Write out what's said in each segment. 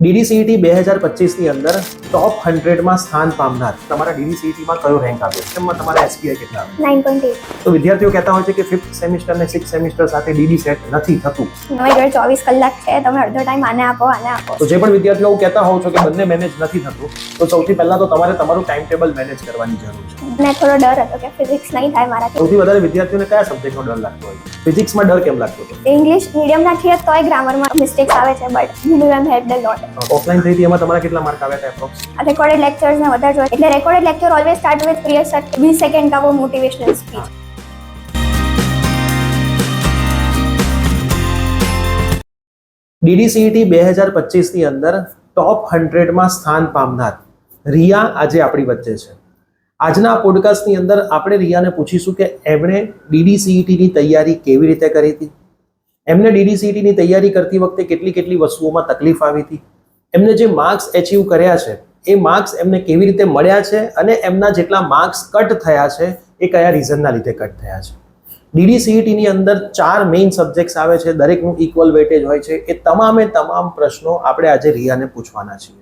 DDCET 2025 ની અંદર ટોપ 100 માં સ્થાન પામનાર તમારા DDCET માં કયો રેન્ક આવ્યો છે? એમાં તમારા SPI કેટલા આવ્યા? 9.8. તો વિદ્યાર્થીઓ કહેતા હોય છે કે 5th સેમિસ્ટર ને 6th સેમિસ્ટર સાથે DD સેટ નથી થતું. તમારી જોડે 24 કલાક છે, તમે અડધો ટાઈમ આને આપો. તો જે પણ વિદ્યાર્થીઓ કહેતા હોવ છો કે બંને મેનેજ નથી થતું, તો સૌથી પહેલા તો તમારે તમારું ટાઈમ ટેબલ મેનેજ કરવાની જરૂર છે. મને થોડો ડર હતો કે ફિઝિક્સ નહીં થાય મારાથી. સૌથી વધારે વિદ્યાર્થીઓને કયા સબ્જેક્ટનો ડર લાગતો હોય? ફિઝિક્સમાં ડર કેમ લાગતો હતો? ઇંગ્લિશ મીડિયમના છીએ તોય ગ્રામરમાં મિસ્ટેક્સ આવે છે, but Bhumi ma'am help the lot. Offline થઈ હતી એમાં તમારા કેટલા માર્ક આવ્યા હતા એપ્રોક્સ? રેકોર્डेड लेक्चर्स में વધારે જોઈએ એટલે recorded lecture always start with प्रियस सर 20 सेकंड का वो मोटिवेशनल स्पीच. DDCET 2025 ની અંદર ટોપ 100 માં સ્થાન પામનાર રિયા આજે આપણી વચ્ચે છે. આજના પોડકાસ્ટની અંદર આપણે રિયાને પૂછીશું કે એમણે DDCET ની તૈયારી કેવી રીતે કરી હતી, એમને DDCET ની તૈયારી કરતી વખતે કેટલી વસ્તુઓમાં તકલીફ આવી હતી, એમને જે માર્ક્સ એચીવ કર્યા છે એ માર્ક્સ એમને કેવી રીતે મળ્યા છે અને એમના જેટલા માર્ક્સ કટ થયા છે એ કયા રીઝનના લીધે કટ થયા છે. DDCET ની અંદર 4 મેઇન સબ્જેક્ટ્સ આવે છે, દરેકનું ઇક્વલ વેટેજ હોય છે. એ તમામ પ્રશ્નો આપણે આજે રિયાને પૂછવાના છીએ.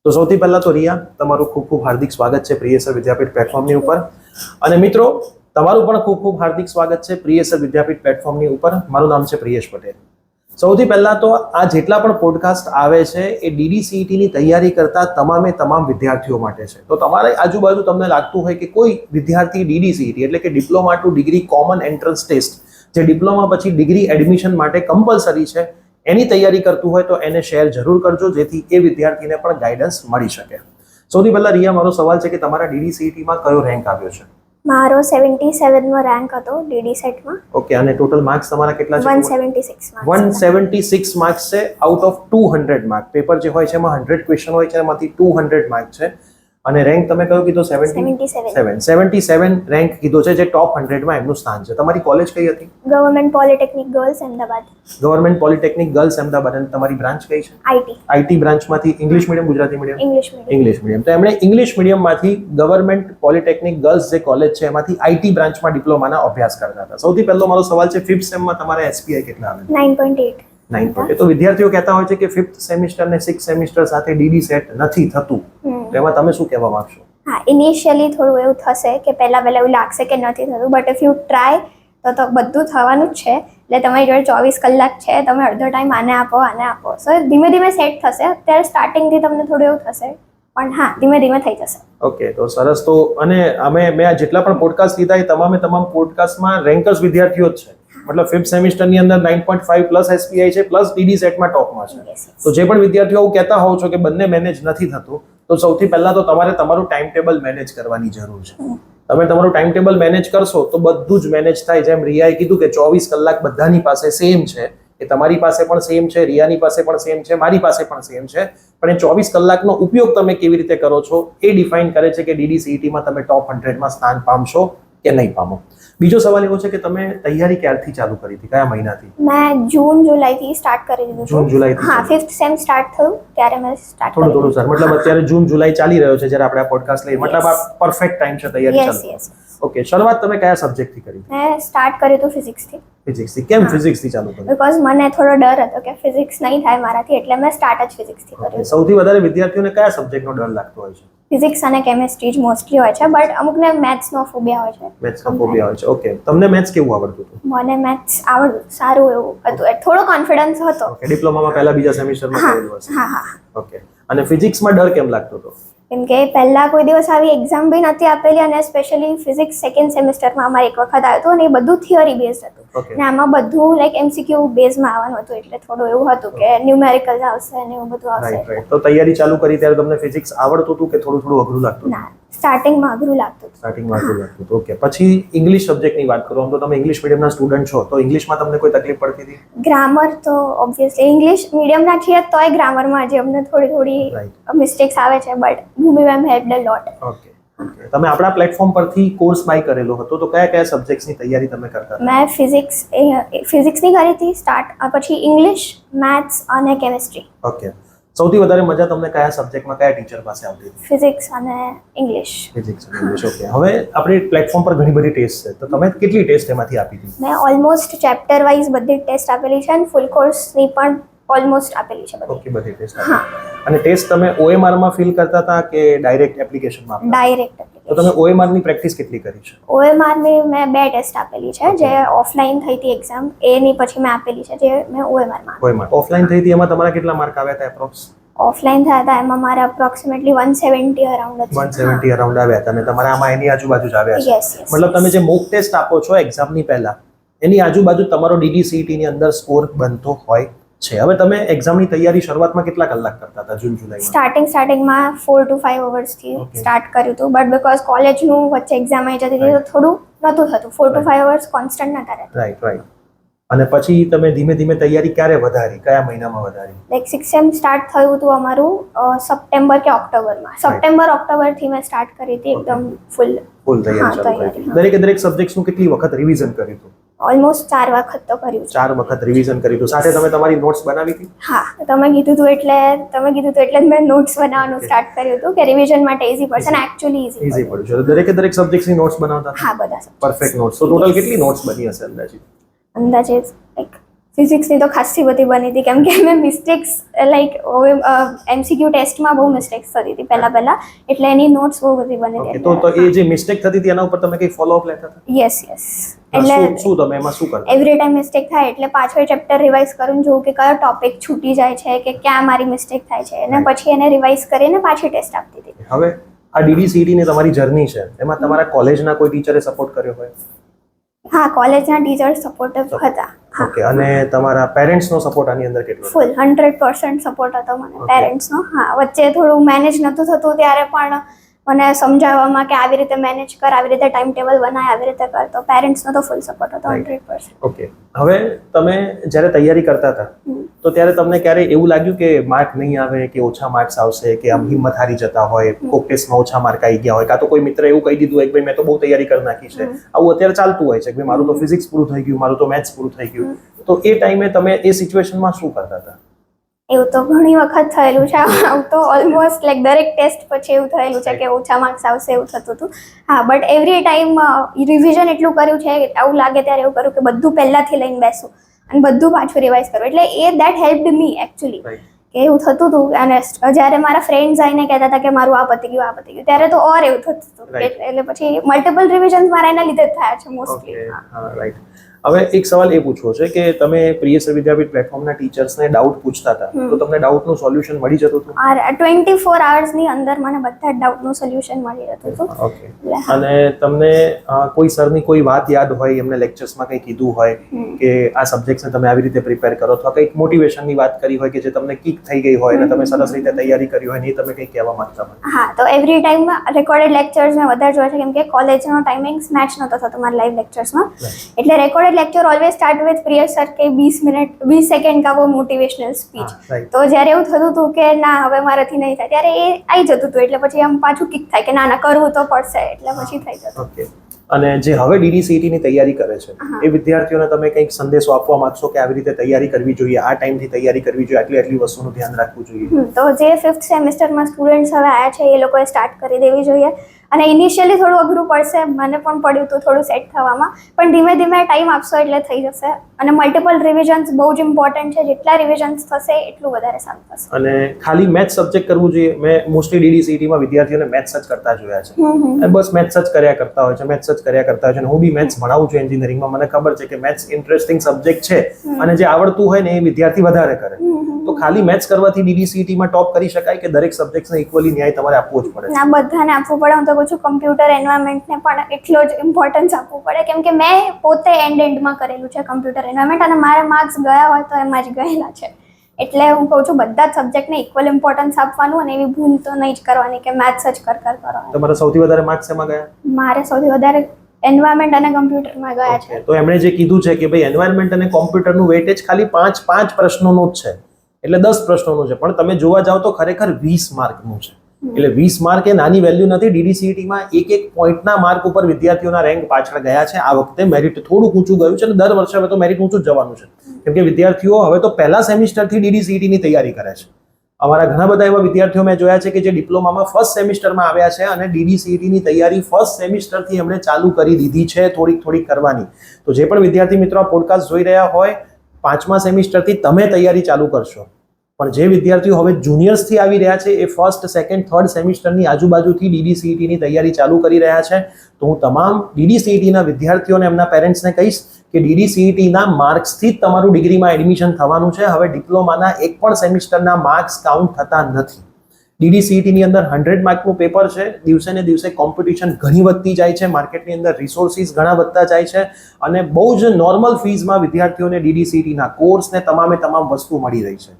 તો સૌથી પહેલા તો રિયા, તમારું ખૂબ હાર્દિક સ્વાગત છે પ્રિયસર વિદ્યાપીઠ પ્લેટફોર્મની ઉપર. અને મિત્રો, તમારું પણ ખૂબ હાર્દિક સ્વાગત છે પ્રિયસર વિદ્યાપીઠ પ્લેટફોર્મની ઉપર. મારું નામ છે પ્રિયેશ પટેલ. સૌથી પહેલા તો આ જેટલા પણ પોડકાસ્ટ આવે છે એ DDCET ની તૈયારી કરતા તમામ વિદ્યાર્થીઓ માટે છે. તો તમારે આજુબાજુ તમને લાગતું હોય કે કોઈ વિદ્યાર્થી DDCET એટલે કે diploma to degree common entrance test, જે ડિપ્લોમા પછી ડિગ્રી એડમિશન માટે કમ્પલસરી છે, એની તૈયારી કરતું હોય તો એને શેર જરૂર કરજો, જેથી એ વિદ્યાર્થીને પણ ગાઈડન્સ મળી શકે. સૌથી પહેલા રિયા, મારો સવાલ છે કે તમારા DDCET માં કયો રેન્ક આવ્યો છે? મારો 77 નો રેન્ક હતો DD સેટમાં. ઓકે, અને ટોટલ માર્ક્સ તમારા કેટલા છે? 176 માર્ક્સ. 176 માર્ક્સ છે આઉટ ઓફ 200 માર્ક. પેપર જે હોય છે એમાં 100 ક્વેશ્ચન હોય છે, એમાંથી 200 માર્ક છે. અને રેન્ક તમે કયો કીધો? 77 રેન્ક કીધો છે, જે ટોપ 100 માં એમનું સ્થાન છે. તમારી કોલેજ કઈ હતી? Government polytechnic girls Ahmedabad. Government polytechnic girls Ahmedabad. અને તમારી બ્રાન્ચ કઈ છે? IT બ્રાન્ચમાંથી English medium, Gujarati medium? English medium. તો એમણે ઇંગ્લિશ મીડિયમમાંથી ગવર્મેન્ટ પોલિટેકનિક ગર્લ્સ જે કોલેજ છે એમાંથી IT બ્રાન્ચમાં ડિપ્લોમાના અભ્યાસ કરતા હતા. સૌથી પહેલો મારો સવાલ છે, 5th સેમમાં તમારા SPI કેટલા આવે? 9.8. 9.8. તો વિદ્યાર્થીઓ કહેતા હોય છે કે 5th સેમિસ્ટર ને 6th સેમિસ્ટર સાથે DD સેટ નથી થતું. તો એમાં તમે શું કહેવા માંગશો? હા, ઇનિશિયલી થોડું એવું થશે કે પહેલા એવું લાગશે કે નથી થતું, બટ ઇફ યુ ટ્રાય તો બધું થવાનું જ છે. એટલે તમારી જોડે 24 કલાક છે, તમે અડધો ટાઈમ આને આપો. સો ધીમે સેટ થશે. અત્યારે સ્ટાર્ટિંગથી તમને થોડું એવું થશે, પણ હા, ધીમે થઈ જશે. ઓકે, તો સરસ. તો અને મેં આ જેટલા પણ પોડકાસ્ટ લીધા એ તમામ પોડકાસ્ટમાં રેન્કર્સ વિદ્યાર્થીઓ જ છે. મતલબ 5th સેમિસ્ટરની અંદર 9.5 પ્લસ SPI છે, પ્લસ DD સેટમાં ટોપમાં છે. તો જે પણ વિદ્યાર્થીઓ કહેતા હોવ છો કે બંને મેનેજ નથી થતું, તો સૌથી પહેલા તો તમારે તમારું ટાઈમ ટેબલ મેનેજ કરવાની જરૂર છે. તમે તમારું ટાઈમ ટેબલ મેનેજ કરશો તો બધું જ મેનેજ થાય. જેમ રિયાએ કીધું કે 24 કલાક બધાની પાસે સેમ છે, એ તમારી પાસે પણ સેમ છે, રિયાની પાસે પણ સેમ છે, મારી પાસે પણ સેમ છે. પણ એ 24 કલાકનો ઉપયોગ તમે કેવી રીતે કરો છો એ ડિફાઇન કરે છે કે DDCET માં તમે ટોપ 100 માં સ્થાન પામશો કે નહીં પામો. બીજો સવાલ એવો છે કે તમે તૈયારી ક્યારથી ચાલુ કરી હતી, કયા મહિનાથી? મેં જૂન જુલાઈથી સ્ટાર્ટ કરી દીધું. જૂન જુલાઈથી? હા, 5th સેમ સ્ટાર્ટ થયું ત્યારે મેં સ્ટાર્ટ કર્યું. થોડું સર, મતલબ અત્યારે જૂન જુલાઈ ચાલી રહ્યો છે જ્યારે આપણે આ પોડકાસ્ટ લઈએ, મતલબ આ પરફેક્ટ ટાઈમ છે તૈયારી ચાલુ. યસ. ઓકે, શરૂઆત તમે કયા સબ્જેક્ટથી કરી? મેં સ્ટાર્ટ કર્યું હતું ફિઝિક્સથી. ફિઝિક્સથી? કેમ ફિઝિક્સથી ચાલુ કર્યું? બીકોઝ મને થોડો ડર હતો કે ફિઝિક્સ નહીં થાય મારાથી, એટલે મેં સ્ટાર્ટ જ ફિઝિક્સથી કર્યું. સૌથી વધારે વિદ્યાર્થીઓને કયા સબ્જેક્ટનો ડર લાગતો હોય છે? ફિઝિક્સ અને કેમિસ્ટ્રી જ મોસ્ટલી હોય છે, બટ અમુકને મેથ્સનો ફોબિયા હોય છે. મેથ્સનો ફોબિયા હોય છે. ઓકે, તમને મેથ્સ કેવું આવડતું હતું? મને મેથ્સ આવડતું, સારું એવું હતું, થોડો કોન્ફિડન્સ હતો. ઓકે, ડિપ્લોમામાં પહેલા બીજા સેમિસ્ટરમાં કરેલું હશે. હા. ઓકે, અને ફિઝિક્સમાં ડર કેમ લાગતો હતો? કેમ કે પહેલા કોઈ દિવસ આવી એક્ઝામ બી નથી આપેલી, અને સ્પેશિયલી ફિઝિક્સ સેકન્ડ સેમિસ્ટરમાં અમારે એક વખત આવ્યું હતું, અને એ બધું થિયરી બેઝડ હતું. અને આમાં બધું લાઈક MCQ બેઝમાં આવવાનું હતું, એટલે થોડું એવું હતું કે ન્યુમેરિકલ્સ આવશે અને એવું બધું આવશે. રાઈટ. તો તૈયારી ચાલુ કરી ત્યારે તમને ફિઝિક્સ આવડતું હતું કે થોડું અઘરું લાગતું? ના, સ્ટાર્ટિંગમાં અઘરું લાગતું. ઓકે, પછી ઇંગ્લિશ સબ્જેક્ટની વાત કરો તો તમે ઇંગ્લિશ મીડિયમના સ્ટુડન્ટ છો, તો ઇંગ્લિશમાં તમને કોઈ તકલીફ પડતી હતી? ગ્રામર તો ઓબ્વિયસલી ઇંગ્લિશ મીડિયમના છીએ તોય ગ્રામરમાં જે અમને થોડી મિસ્ટેક્સ આવે છે, but Bhumi ma'am help the lot. Okay, તમે આપણા પ્લેટફોર્મ પરથી કોર્સ બાય કરેલો હતો, તો કયા સબ્જેક્ટ્સની તૈયારી તમે કરતા? મેં ફિઝિક્સની કરી હતી સ્ટાર્ટ, પછી ઇંગ્લિશ, મેથ્સ અને કેમિસ્ટ્રી. ઓકે, સૌથી વધારે મજા તમને કયા સબ્જેક્ટમાં, કયા ટીચર પાસે આવતી હતી? ફિઝિક્સ અને ઇંગ્લિશ. ઓકે, હવે આપણી પ્લેટફોર્મ પર ઘણી બધી ટેસ્ટ છે, તો તમે કેટલી ટેસ્ટ એમાંથી આપી હતી? મેં ઓલમોસ્ટ ચેપ્ટર વાઇઝ બધી ટેસ્ટ આપેલી છે, અને ફૂલ કોર્સની પણ ઓલમોસ્ટ આપેલી છે બધી. ઓકે, બધી ટેસ્ટ અને ટેસ્ટ તમે OMR માં ફિલ કરતા હતા કે ડાયરેક્ટ એપ્લિકેશનમાં? ડાયરેક્ટ તો તમે OMR ની પ્રેક્ટિસ કેટલી કરી છે? OMR ની મેં 2 ટેસ્ટ આપેલી છે, જે ઓફલાઈન થઈ હતી એક્ઝામ, એની પછી મેં આપેલી છે જે મેં OMR માં. OMR ઓફલાઈન થઈ હતી, એમાં તમારા કેટલા માર્ક આવ્યા હતા એપ્રોક્સ? ઓફલાઈન થયા હતા એમાં મારા અપ્રોક્સિમેટલી 170 અરાઉન્ડ હતા. 170 અરાઉન્ડ આવ્યા હતા અને તમારા આમાં એની આજુબાજુ જ આવ્યા છે. Yes yes. મતલબ તમે જે મોક ટેસ્ટ આપો છો એક્ઝામની પહેલા, એની આજુબાજુ તમારો DDCET ની અંદર સ્કોર બનતો હોય છે. હવે તમે એક્ઝામની તૈયારી શરૂઆતમાં કેટલા કલાક કરતા હતા જૂન જુલાઈમાં? સ્ટાર્ટિંગમાં 4 to 5 અવર્સ થી સ્ટાર્ટ કર્યું હતું, બટ બીકોઝ કોલેજનું વચ્ચે એક્ઝામ આવી જતી હતી તો થોડું નહોતું થતું. 4 to 5 અવર્સ કોન્સ્ટન્ટ નતા રહેતા. રાઈટ. અને પછી તમે ધીમે ધીમે તૈયારી ક્યારે વધારી, કયા મહિનામાં વધારી? લાઈક 6th સેમ સ્ટાર્ટ થયું હતું અમારું સપ્ટેમ્બર કે ઓક્ટોબરમાં. સપ્ટેમ્બર ઓક્ટોબરથી મેં સ્ટાર્ટ કરી હતી એકદમ ફૂલ તૈયારી ચાલુ કરી. દરેક સબ્જેક્ટ્સનું કેટલી વખત રિવિઝન કર્યું હતું? ઓલમોસ્ટ 4 વખત તો કર્યું છે. 4 વખત રિવિઝન કર્યું હતું. સાથે તમે તમારી નોટ્સ બનાવી હતી? હા, તમે કીધું હતું એટલે મેં નોટ્સ બનાવવાનું સ્ટાર્ટ કર્યું હતું કે રિવિઝન માટે ઈઝી પડશે અને એક્ચ્યુઅલી ઈઝી પડ્યું છે. દરેક સબ્જેક્ટ્સની નોટ્સ બનાવતા? હા, બધા પરફેક્ટ નોટ્સ. તો ટોટલ કેટલી નોટ્સ બની હશે અંદાજે લાઈક ફિઝિક્સની તો ખાસી બધી બની હતી, કેમ કે મેં મિસ્ટેક્સ લાઈક MCQ ટેસ્ટમાં બહુ મિસ્ટેક્સ થતી હતી પહેલા, એટલે એની નોટ્સ બહુ બધી બની હતી. તો એ જે મિસ્ટેક થતી હતી એના ઉપર તમે કઈ ફોલો અપ લેતા હતા? યસ. એટલે શું તમે એમાં શું કરતા? એવરી ટાઈમ મિસ્ટેક થાય એટલે પાછો ચેપ્ટર રિવાઇઝ કરું, જોઉં કે કયો ટોપિક છૂટી જાય છે કે ક્યાં મારી મિસ્ટેક થાય છે, અને પછી એને રિવાઇઝ કરીને પાછી ટેસ્ટ આપતી હતી. હવે આ DDCET ની તમારી જર્ની છે, એમાં તમારા કોલેજના કોઈ ટીચરે સપોર્ટ કર્યો હોય? હા, કોલેજના ટીચર્સ સપોર્ટિવ હતા. ઓકે. અને તમારા પેરેન્ટ્સનો સપોર્ટ આની અંદર કેટલો? ફૂલ 100% સપોર્ટ હતો મને પેરેન્ટ્સનો. હા, વચ્ચે થોડું મેનેજ નહોતું થતું ત્યારે પણ મને સમજાવવામાં કે આવી રીતે મેનેજ કર, આવી રીતે ટાઈમ ટેબલ બનાય, આવી રીતે કર, તો પેરેન્ટ્સનો તો ફૂલ સપોર્ટ હતો 100%. ઓકે. હવે તમે જ્યારે તૈયારી કરતા હતા તો ત્યારે તમને ક્યારે એવું લાગ્યું કે માર્ક નહીં આવે કે ઓછા માર્ક્સ આવશે, કે આમ હિંમત હારી જતા હોય, કોક ટેસ્ટમાં ઓછા માર્ક આવી ગયા હોય, કાં તો કોઈ મિત્ર એવું કહી દીધું હોય કે ભાઈ મેં તો બહુ તૈયારી કરી નાખી છે? આવું અત્યારે ચાલતું હોય છે કે ભાઈ મારું તો ફિઝિક્સ પૂરું થઈ ગયું, મારું તો મેથ્સ પૂરું થઈ ગયું. તો એ ટાઈમે તમે એ સિચ્યુએશનમાં શું કરતા હતા? એવું તો ઘણી વખત થયેલું છે. આવું તો ઓલમોસ્ટ લાઈક દરેક ટેસ્ટ પછી એવું થયેલું છે કે ઓછા માર્ક્સ આવશે એવું થતું હતું. હા, બટ એવરી ટાઈમ રિવિઝન એટલું કર્યું છે, આવું લાગે ત્યારે એવું કર્યું કે બધું પહેલાથી લઈને બેસું અને બધું પાછું રિવાઇઝ કરું. એટલે દેટ હેલ્પડ મી એકચ્યુઅલી, કે એવું થતું હતું. અને જ્યારે મારા ફ્રેન્ડ્સ આવીને કહેતા હતા કે મારું આ પતી ગયું, ત્યારે તો ઓર એવું થતું હતું. એટલે પછી મલ્ટિપલ રિવિઝન્સ મારા એના લીધે જ થયા છે મોસ્ટલી. રાઈટ. હવે એક સવાલ એ પૂછવો છે કે તમે પ્રિયસર વિદ્યાપીઠ પ્લેટફોર્મના ટીચર્સને ડાઉટ પૂછતા હતા તો તમને ડાઉટનું સોલ્યુશન મળી જતું હતું? 24 અવર્સની અંદર મને બધા ડાઉટનું સોલ્યુશન મળી જતું હતું. ઓકે. અને તમને કોઈ સરની કોઈ વાત યાદ હોય, એમને લેક્ચર્સમાં કંઈ કીધું હોય કે આ સબ્જેક્ટ્સને તમે આવી રીતે પ્રિપેર કરો, અથવા કંઈક મોટિવેશનની વાત કરી હોય કે જે તમને કિક થઈ ગઈ હોય અને તમે સરસ રીતે તૈયારી કરી હોય, એ તમે કંઈ કહેવા માંગતા હોય? હા, તો એવરી ટાઈમ રેકોર્ડેડ લેક્ચર્સ મેં વધારે જોયા છે, કેમ કે કોલેજનો ટાઈમિંગ્સ મેચ નહોતો થતો મારા લાઈવ લેક્ચર્સમાં. એટલે recorded lecture always start with પ્રિય સર કે 20 સેકન્ડ કા વો મોટિવેશનલ સ્પીચ. તો જ્યારે એવું થતું હતું કે ના હવે મારાથી નહીં થાય, ત્યારે એ આવી જતું હતું. એટલે પછી આમ પાછું કિક થાય કે ના ના કરવું તો પડશે, એટલે પછી થઈ જતું. ઓકે. અને જે હવે DDCET ની તૈયારી કરે છે એ વિદ્યાર્થીઓને તમે કંઈક સંદેશો આપવા માંગશો કે આવી રીતે તૈયારી કરવી જોઈએ, આ ટાઈમથી તૈયારી કરવી જોઈએ, આટલી વસ્તુનું ધ્યાન રાખવું જોઈએ? તો જે 5th સેમેસ્ટરમાં સ્ટુડન્ટ્સ હવે આવ્યા છે એ લોકોએ સ્ટાર્ટ કરી દેવી જોઈએ. અને ઇનિશિયલી થોડું અઘરું પડશે, મને પણ પડ્યું હતું થોડું સેટ થવામાં, પણ ધીમે ધીમે ટાઈમ આપશો એટલે થઈ જશે. અને મલ્ટિપલ રિવિઝન્સ બહુ જ ઇમ્પોર્ટન્ટ છે. જેટલા રિવિઝન્સ થશે એટલું વધારે સારું થશે. અને ખાલી મેથ્સ સબ્જેક્ટ કરવું જોઈએ? મેં મોસ્ટલી DDCET માં વિદ્યાર્થીઓને મેથ્સ જ કરતા જોયા છે, બસ મેથ્સ જ કર્યા કરતા હોય છે, મેથ્સ જ કર્યા કરતા હોય છે. હું બી મેથ્સ ભણાવું છું એન્જિનિયરિંગમાં, મને ખબર છે કે મેથ્સ ઇન્ટરેસ્ટિંગ સબ્જેક્ટ છે અને જે આવડતું હોય ને એ વિદ્યાર્થી વધારે કરે. તો ખાલી મેથ્સ કરવાથી DDCET માં ટોપ કરી શકાય કે દરેક સબ્જેક્ટ્સને ઇક્વલી ન્યાય તમારે આપવો જ પડે? ના, બધાને આપવું પડે. હું તો કહું છું કમ્પ્યુટર એન્વાયરમેન્ટને પણ એટલો જ ઇમ્પોર્ટન્સ આપવું પડે, કેમ કે મેં પોતે એન્ડમાં કરેલું છે કમ્પ્યુટર એન્વાયરમેન્ટ અને મારા માર્ક્સ ગયા હોય તો એમાં જ ગયેલા છે. એટલે હું કહું છું બધા જ સબ્જેક્ટને ઇક્વલ ઇમ્પોર્ટન્સ આપવાનું અને એવી ભૂલ તો નહીં જ કરવાની કે મેથ્સ જ કર કરવાની. તમારા સૌથી વધારે માર્ક્સ એમાં ગયા? મારે સૌથી વધારે એન્વાયરમેન્ટ અને કમ્પ્યુટરમાં ગયા છે. તો એમણે જે કીધું છે કે ભાઈ એન્વાયરમેન્ટ અને કોમ્પ્યુટરનું વેટેજ ખાલી 5 પ્રશ્નોનું જ છે, એટલે 10 પ્રશ્નોનું છે, પણ તમે જોવા જાવ તો ખરેખર 20 માર્કનું છે. એટલે 20 માર્ક એ નાની વેલ્યુ નથી. DDCET માં એક પોઈન્ટના માર્ક ઉપર વિદ્યાર્થીઓના રેન્ક પાછળ ગયા છે. આ વખતે મેરિટ થોડુંક ઊંચું ગયું છે અને દર વર્ષે હવે તો મેરિટ ઊંચું જ જવાનું છે, કેમ કે વિદ્યાર્થીઓ હવે તો પહેલા સેમિસ્ટરથી DDCET ની તૈયારી કરે છે. અમારા ઘણા બધા એવા વિદ્યાર્થીઓ મેં જોયા છે કે જે ડિપ્લોમામાં ફર્સ્ટ સેમિસ્ટરમાં આવ્યા છે અને DDCET ની તૈયારી ફર્સ્ટ સેમિસ્ટરથી એમણે ચાલુ કરી દીધી છે થોડીક કરવાની. તો જે પણ વિદ્યાર્થી મિત્રો આ પોડકાસ્ટ જોઈ રહ્યા હોય, 5મા સેમિસ્ટરથી તમે તૈયારી ચાલુ કરશો. પણ જે વિદ્યાર્થીઓ હવે જુનિયર્સથી આવી રહ્યા છે એ ફર્સ્ટ સેકન્ડ થર્ડ સેમિસ્ટરની આજુબાજુથી DDCETની તૈયારી ચાલુ કરી રહ્યા છે, તો હું તમામ DDCETના વિદ્યાર્થીઓને એમના પેરેન્ટ્સને કહીશ કે DDCETના માર્ક્સથી જ તમારું ડિગ્રીમાં એડમિશન થવાનું છે. હવે ડિપ્લોમાના એક પણ સેમિસ્ટરના માર્ક્સ કાઉન્ટ થતા નથી. DDCETની અંદર 100 માર્કનું પેપર છે. દિવસે ને દિવસે કોમ્પિટિશન ઘણી વધતી જાય છે, માર્કેટની અંદર રિસોર્સિસ ઘણા વધતા જાય છે અને બહુ જ નોર્મલ ફીઝમાં વિદ્યાર્થીઓને DDCETના કોર્સ ને તમામ વસ્તુ મળી રહી છે.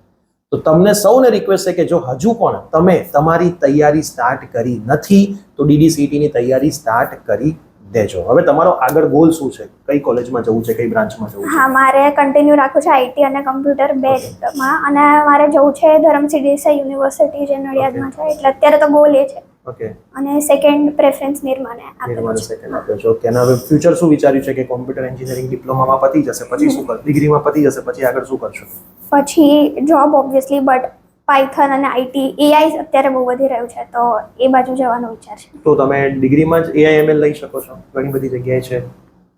તો તમને સૌને રિક્વેસ્ટ છે કે જો હજુ પણ તમે તમારી તૈયારી સ્ટાર્ટ કરી નથી તો DDCETની તૈયારી સ્ટાર્ટ કરી દેજો. હવે તમારો આગળ ગોલ શું છે? કઈ કોલેજમાં જવું છે, કઈ બ્રાન્ચમાં જવું છે? હા, મારે કન્ટિન્યુ રાખવું છે IT અને કમ્પ્યુટર બેમાં, અને મારે જવું છે ધરમસિંહ દેસાઈ યુનિવર્સિટી જે નડિયાદમાં છે, એટલે અત્યારે તો ગોલ એ છે. ઓકે, અને સેકન્ડ પ્રેફરન્સ નિર્માને આપેલું છે. સેકન્ડ આપ્યો છો. ઓકે, અને હવે ફ્યુચર શું વિચાર્યું છે કે કોમ્પ્યુટર એન્જિનિયરિંગ ડિપ્લોમામાં પતી જશે પછી શું કરશો? ડિગ્રીમાં પતી જશે પછી આગળ શું કરશો? પછી જોબ ઓબ્વિયસલી, બટ પાયથન અને IT AI અત્યારે બહુ વધી રહ્યું છે, તો એ બાજુ જવાનો વિચાર છે. તો તમે ડિગ્રીમાં જ AI/ML લઈ શકો છો, ઘણી બધી જગ્યાએ છે.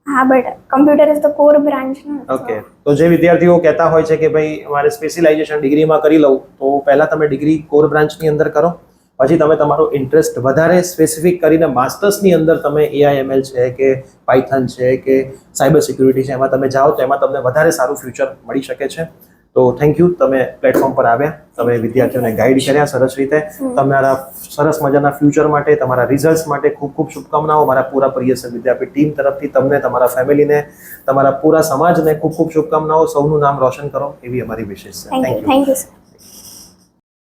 હા, but computer is the core branch. Okay, તો જે વિદ્યાર્થીઓ કહેતા હોય છે કે ભાઈ મારે સ્પેશિયલાઇઝેશન ડિગ્રીમાં કરી લઉં, તો પહેલા તમે ડિગ્રી કોર બ્રાન્ચની અંદર કરો, પછી તમે તમારો ઇન્ટરેસ્ટ વધારે સ્પેસિફિક કરીને માસ્ટર્સની અંદર તમે AI/ML છે કે પાયથન છે કે સાયબર સિક્યુરિટી છે એમાં તમે જાઓ તો એમાં તમને વધારે સારું ફ્યુચર મળી શકે છે. તો થેન્ક યુ, તમે પ્લેટફોર્મ પર આવ્યા, તમે વિદ્યાર્થીઓને ગાઈડ કર્યા સરસ રીતે. તમારા સરસ મજાના ફ્યુચર માટે, તમારા રિઝલ્ટ્સ માટે ખૂબ ખૂબ શુભકામનાઓ. મારા પૂરા PSL વિદ્યાપીઠ ટીમ તરફથી તમને, તમારા ફેમિલીને, તમારા પૂરા સમાજને ખૂબ ખૂબ શુભકામનાઓ. સૌનું નામ રોશન કરો એવી અમારી વિશેષ છે. Thank you.